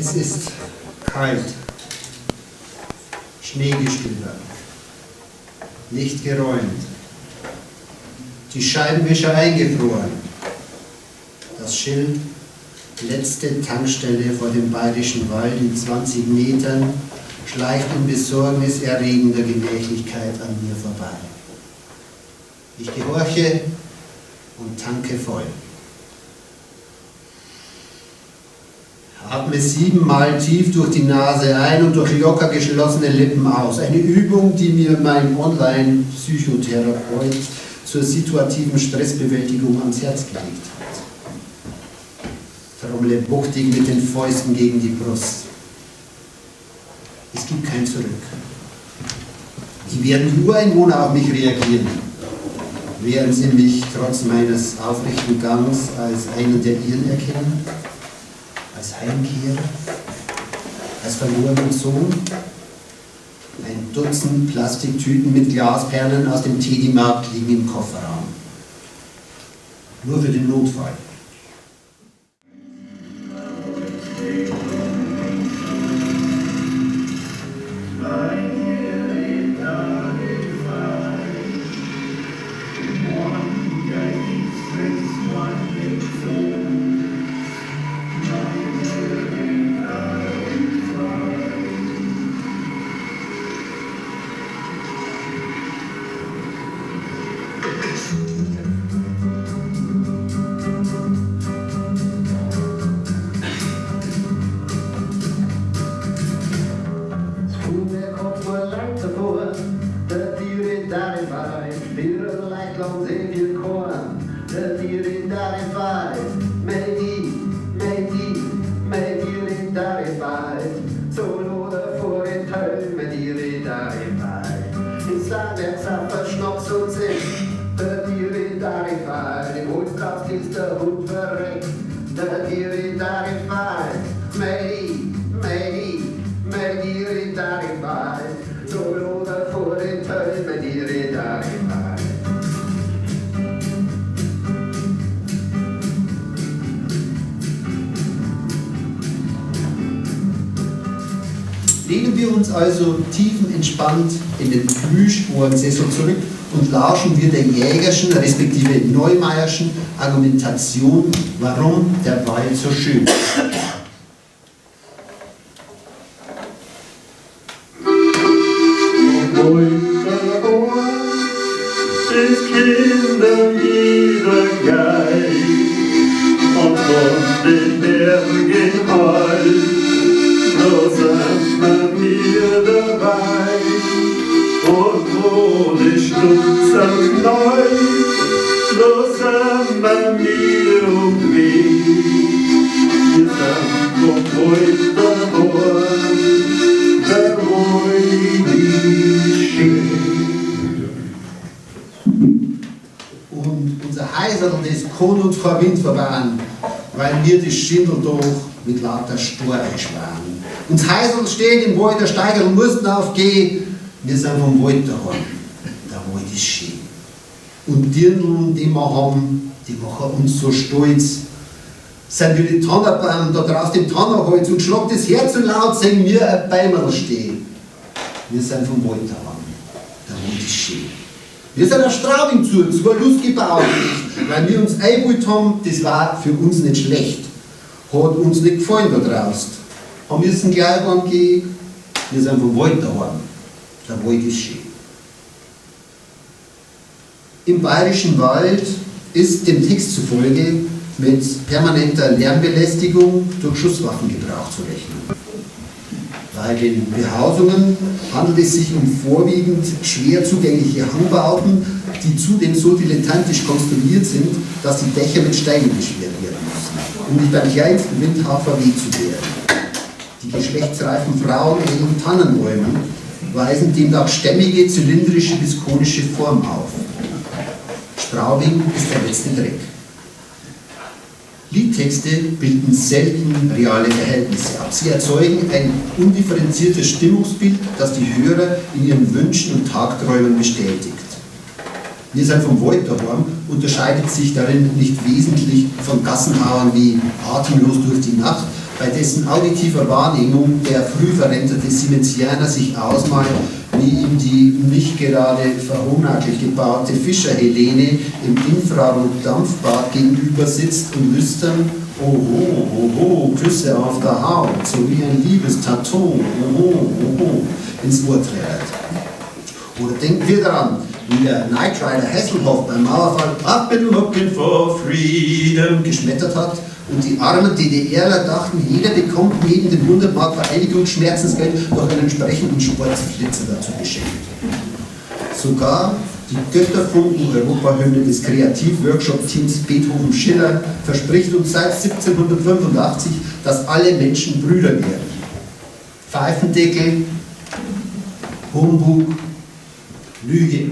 Es ist kalt, Schneegestöber, nicht geräumt, die Scheibenwischer eingefroren, das Schild letzte Tankstelle vor dem Bayerischen Wald in 20 Metern schleicht in besorgniserregender Gemächlichkeit an mir vorbei. Ich gehorche und tanke voll. Atme 7-mal tief durch die Nase ein und durch locker geschlossene Lippen aus. Eine Übung, die mir mein Online-Psychotherapeut zur situativen Stressbewältigung ans Herz gelegt hat. Trommle wuchtig mit den Fäusten gegen die Brust. Es gibt kein Zurück. Wie werden die Ureinwohner auf mich reagieren? Werden sie mich trotz meines aufrechten Gangs als einen der ihren erkennen? Als Heimkehrer? Als verlorenen Sohn? Ein Dutzend Plastiktüten mit Glasperlen aus dem Teddy-Markt liegen im Kofferraum. Nur für den Notfall. Lehnen wir uns also tiefenentspannt in den Plüschohrensessel zurück und lauschen wir der Jägerschen respektive Neumayerschen Argumentation, warum der Wald so schön ist. Ist Kinder wieder geil und von den Bergen Halt, da sind wir mir dabei und wo die Stutzen neu, da sind wir mir umweg. Wir sind vom Wolter Horn, der Wolk ist schön. Und unser Heiserl, das kann uns kein Wind verbauen, weil wir das Schindel doch mit lauter Stor einschlagen. Uns Heiserl steht im Wald der Steiger und mussten aufgehen. Wir sind vom Wald daheim. Der Wald ist schön. Und die Dirndl, die wir haben, die machen uns so stolz. Sind wir die Tannerbaum da draußen im Tannerholz und schlagt das Herz so laut, sehen wir ein Bäumerl stehen. Wir sind vom Wald daheim. Der Wald ist schön. Wir sind ein Straubing zu, es war Lust gebaut, weil wir uns eingeholt haben, das war für uns nicht schlecht. Hat uns nicht gefallen da draußen. Haben müssen gleich gehen, wir sind vom Wald daheim. Der Wald ist schön. Im Bayerischen Wald ist dem Text zufolge mit permanenter Lärmbelästigung durch Schusswaffengebrauch zu rechnen. Bei den Behausungen handelt es sich um vorwiegend schwer zugängliche Hangbauten, die zudem so dilettantisch konstruiert sind, dass die Dächer mit Steinen beschwert werden müssen. um nicht beim kleinsten Windhauch verweht zu werden. Die geschlechtsreifen Frauen in den Tannenbäumen weisen demnach stämmige, zylindrische bis konische Form auf. Straubing ist der letzte Dreck. Liedtexte bilden selten reale Verhältnisse ab. Sie erzeugen ein undifferenziertes Stimmungsbild, das die Hörer in ihren Wünschen und Tagträumen bestätigt. Wir sind vom Wald daheim unterscheidet sich darin nicht wesentlich von Gassenhauern wie Atemlos durch die Nacht, bei dessen auditiver Wahrnehmung der früh verrentete Siemensianer sich ausmalt, wie ihm die nicht gerade verhonaglich gebaute Fischer-Helene im Infrarot-Dampfbad gegenüber sitzt und lüstern, oho, oho, Küsse auf der Haut, so wie ein Liebestattoo, oho, oho, ins Ohr trägt. Oder denken wir daran, wie der Knight Rider Hasselhoff beim Mauerfall I've been looking for freedom geschmettert hat und die armen DDRler dachten, jeder bekommt neben dem 100 Mark Vereinigungsschmerzensgeld noch einen entsprechenden Sportflitzer dazu geschenkt. Sogar die Götterfunken Europahymne des Kreativ-Workshop-Teams Beethoven Schiller verspricht uns seit 1785, dass alle Menschen Brüder werden. Pfeifendeckel, Humbug, Lüge.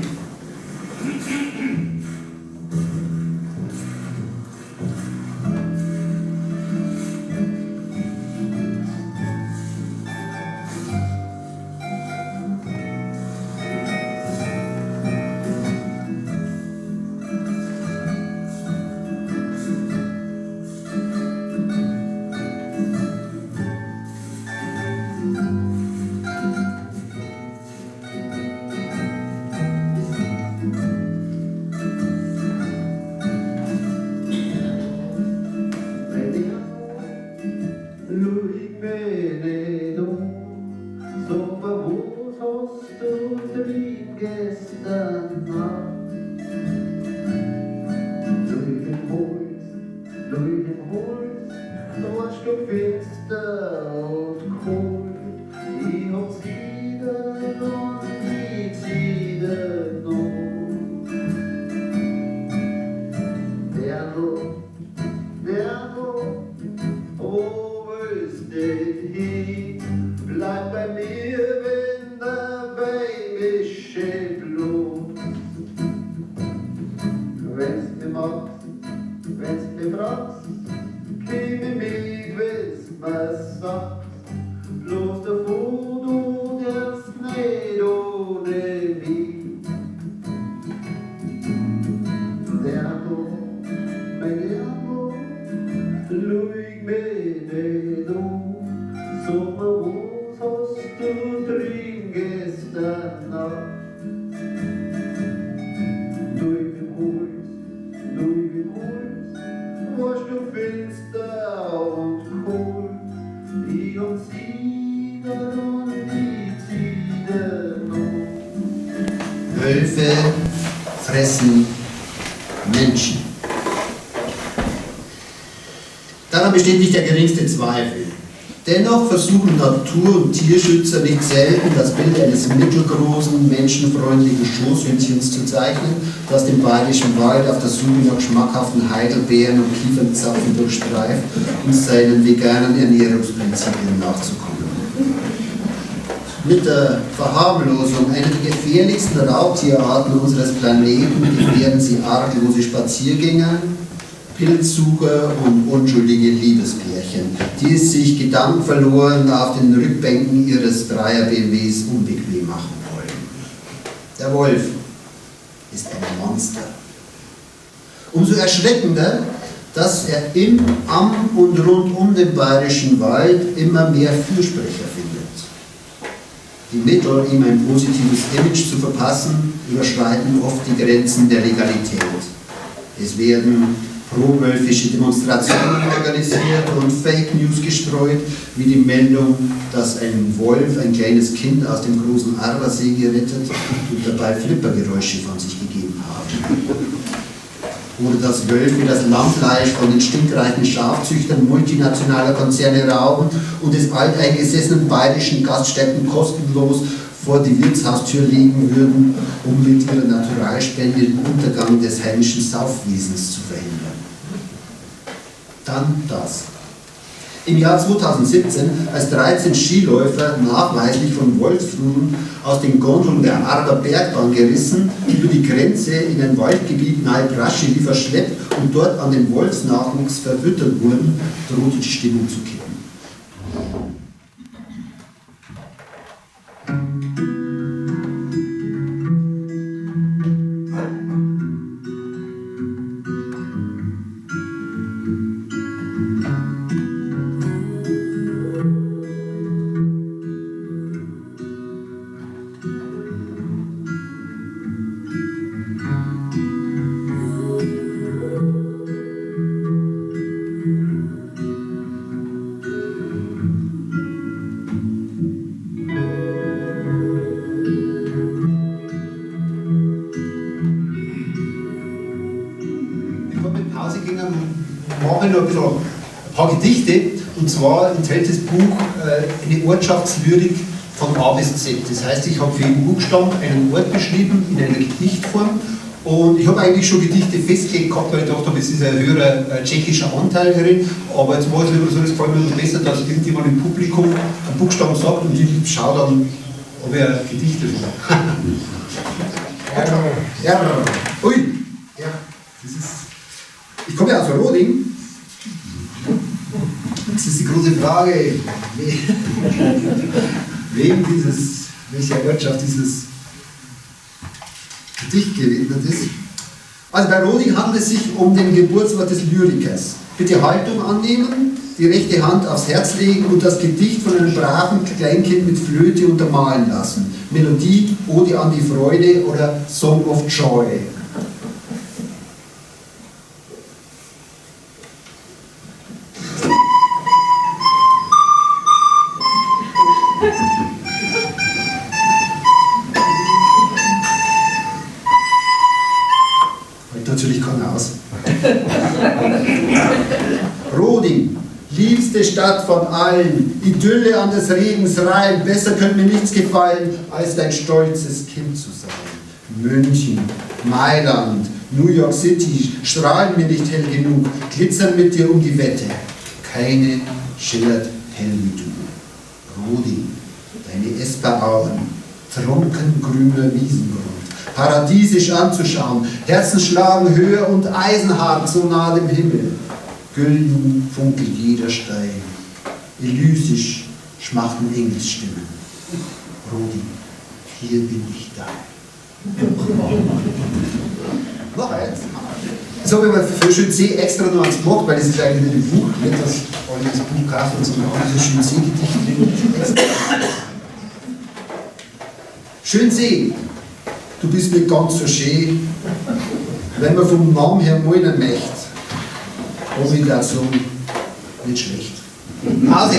Wölfe fressen Menschen. Daran besteht nicht der geringste Zweifel. Dennoch versuchen Natur- und Tierschützer nicht selten, das Bild eines mittelgroßen, menschenfreundlichen Schoßhündchens zu zeichnen, das den bayerischen Wald auf der Suche nach schmackhaften Heidelbeeren und Kiefernzapfen durchstreift, um seinen veganen Ernährungsprinzipien nachzukommen. Mit der Verharmlosung einer der gefährlichsten Raubtierarten unseres Planeten gefährden sie arglose Spaziergänger, Pilzsucher und unschuldige Liebespärchen, die es sich gedankenverloren auf den Rückbänken ihres Dreier-BMWs unbequem machen wollen. Der Wolf ist ein Monster. Umso erschreckender, dass er im, am und rund um den bayerischen Wald immer mehr Fürsprecher findet. Die Mittel, ihm ein positives Image zu verpassen, überschreiten oft die Grenzen der Legalität. Es werden pro-wölfische Demonstrationen organisiert und Fake News gestreut, wie die Meldung, dass ein Wolf ein kleines Kind aus dem großen Arbersee gerettet und dabei Flippergeräusche von sich gegeben haben. Oder dass Wölfe das Lammfleisch von den stinkreichen Schafzüchtern multinationaler Konzerne rauben und es alteingesessenen bayerischen Gaststätten kostenlos vor die Wirtshaustür legen würden, um mit ihrer Naturalspende den Untergang des heimischen Saufwesens zu verhindern. Dann das. Im Jahr 2017, als 13 Skiläufer nachweislich von Wolfsrudel aus den Gondeln der Arber Bergbahn gerissen, über die Grenze in ein Waldgebiet nahe Praschili verschleppt und dort an den Wolfsnachwuchs verfüttert wurden, drohte die Stimmung zu kippen. Mache ich noch ein paar Gedichte, und zwar enthält das Buch eine Ortschaftslyrik von A bis Z. Das heißt, ich habe für jeden Buchstaben einen Ort beschrieben in einer Gedichtform, und ich habe eigentlich schon Gedichte festgelegt gehabt, weil ich gedacht habe, es ist ein höherer tschechischer Anteil drin, aber jetzt mache ich es lieber so, das gefällt mir besser, dass irgendjemand im Publikum einen Buchstaben sagt und ich schaue dann, ob er Gedichte sagt. Ja, ui, ja, das ist. Ich komme ja aus Roding. Das ist die große Frage, welcher Ortschaft dieses Gedicht gewidmet ist. Also bei Roding handelt es sich um den Geburtsort des Lyrikers. Bitte Haltung annehmen, die rechte Hand aufs Herz legen und das Gedicht von einem braven Kleinkind mit Flöte untermalen lassen. Melodie, Ode an die Freude oder Song of Joy. Natürlich keiner aus. Roding, liebste Stadt von allen, Idylle an des Regens Rhein, besser könnte mir nichts gefallen, als dein stolzes Kind zu sein. München, Mailand, New York City strahlen mir nicht hell genug, glitzern mit dir um die Wette. Keine schillert hell wie du. Roding, deine Esperauen, trunken grüner Wiesengrund. Paradiesisch anzuschauen, Herzen schlagen höher und eisenhart so nah dem Himmel. Gülden funkelt jeder Stein, elysisch schmachten Engelsstimmen. Roding, hier bin ich da. Noch eins. Das habe ich mir für Schönsee extra noch eins gemacht, weil das ist eigentlich nicht im Buch, nicht, dass alle das Buch kaufen, sondern auch dieses Schönsee-Gedicht drin. Schönsee. Du bist nicht ganz so schön, wenn man vom Namen her meinen möchte. Aber ich würde auch sagen, nicht schlecht. Pause!